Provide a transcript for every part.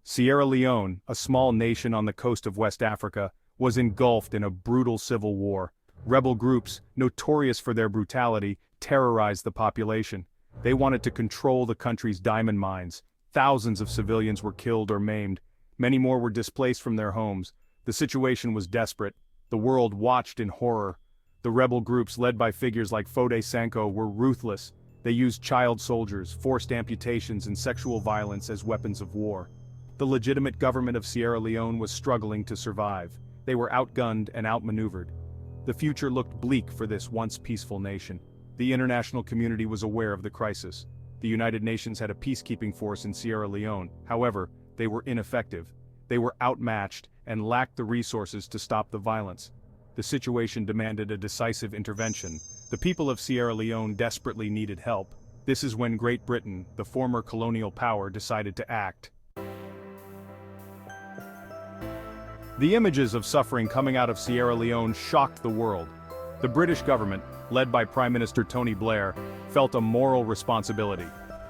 Sierra Leone, a small nation on the coast of West Africa, was engulfed in a brutal civil war. Rebel groups, notorious for their brutality, terrorized the population. They wanted to control the country's diamond mines. Thousands of civilians were killed or maimed. Many more were displaced from their homes. The situation was desperate. The world watched in horror. The rebel groups led by figures like Foday Sanko were ruthless. They used child soldiers, forced amputations and sexual violence as weapons of war. The legitimate government of Sierra Leone was struggling to survive. They were outgunned and outmaneuvered. The future looked bleak for this once peaceful nation. The international community was aware of the crisis. The United Nations had a peacekeeping force in Sierra Leone. However, they were ineffective. They were outmatched and lacked the resources to stop the violence. The situation demanded a decisive intervention. The people of Sierra Leone desperately needed help. This is when Great Britain, the former colonial power, decided to act. The images of suffering coming out of Sierra Leone shocked the world. The British government, led by Prime Minister Tony Blair, felt a moral responsibility.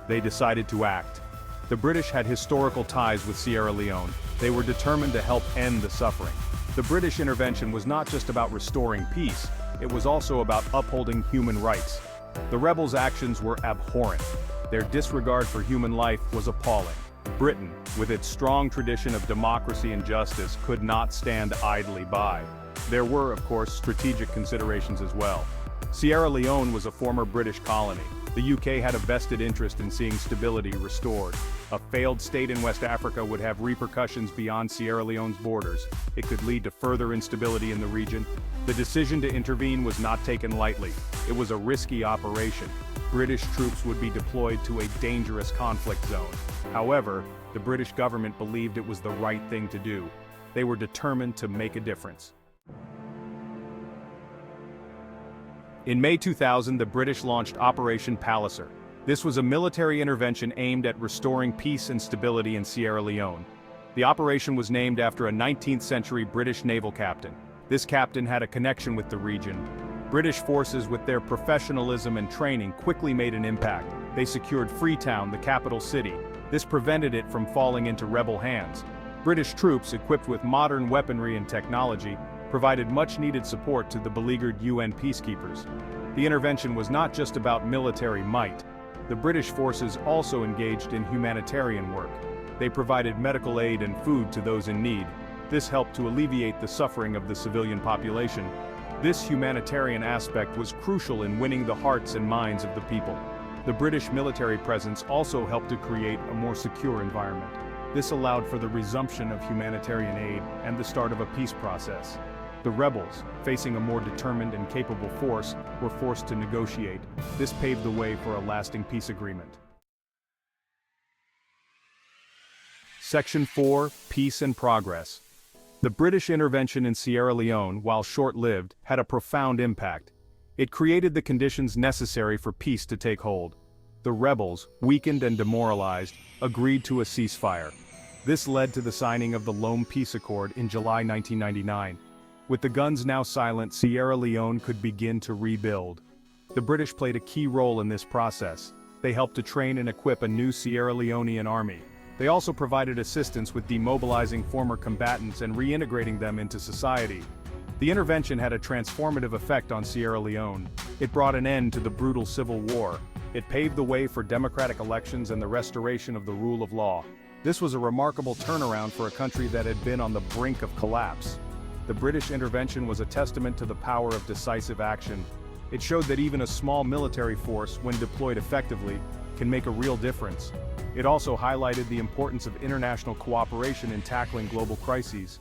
They decided to act. The British had historical ties with Sierra Leone. They were determined to help end the suffering. The British intervention was not just about restoring peace, it was also about upholding human rights. The rebels' actions were abhorrent. Their disregard for human life was appalling. Britain, with its strong tradition of democracy and justice, could not stand idly by. There were, of course, strategic considerations as well. Sierra Leone was a former British colony. The UK had a vested interest in seeing stability restored. A failed state in West Africa would have repercussions beyond Sierra Leone's borders. It could lead to further instability in the region. The decision to intervene was not taken lightly. It was a risky operation. British troops would be deployed to a dangerous conflict zone. However, the British government believed it was the right thing to do. They were determined to make a difference. In May 2000, the British launched Operation Palliser. This was a military intervention aimed at restoring peace and stability in Sierra Leone. The operation was named after a 19th-century British naval captain. This captain had a connection with the region. British forces, with their professionalism and training, quickly made an impact. They secured Freetown, the capital city. This prevented it from falling into rebel hands. British troops, equipped with modern weaponry and technology, provided much-needed support to the beleaguered UN peacekeepers. The intervention was not just about military might. The British forces also engaged in humanitarian work. They provided medical aid and food to those in need. This helped to alleviate the suffering of the civilian population. This humanitarian aspect was crucial in winning the hearts and minds of the people. The British military presence also helped to create a more secure environment. This allowed for the resumption of humanitarian aid and the start of a peace process. The rebels, facing a more determined and capable force, were forced to negotiate. This paved the way for a lasting peace agreement. Section 4: Peace and Progress. The British intervention in Sierra Leone, while short-lived, had a profound impact. It created the conditions necessary for peace to take hold. The rebels, weakened and demoralized, agreed to a ceasefire. This led to the signing of the Lome Peace Accord in July 1999. With the guns now silent, Sierra Leone could begin to rebuild. The British played a key role in this process. They helped to train and equip a new Sierra Leonean army. They also provided assistance with demobilizing former combatants and reintegrating them into society. The intervention had a transformative effect on Sierra Leone. It brought an end to the brutal civil war. It paved the way for democratic elections and the restoration of the rule of law. This was a remarkable turnaround for a country that had been on the brink of collapse. The British intervention was a testament to the power of decisive action. It showed that even a small military force, when deployed effectively, can make a real difference. It also highlighted the importance of international cooperation in tackling global crises.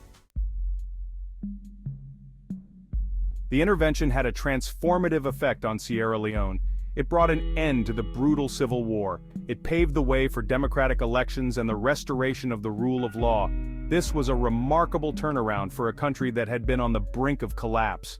The intervention had a transformative effect on Sierra Leone. It brought an end to the brutal civil war. It paved the way for democratic elections and the restoration of the rule of law. This was a remarkable turnaround for a country that had been on the brink of collapse.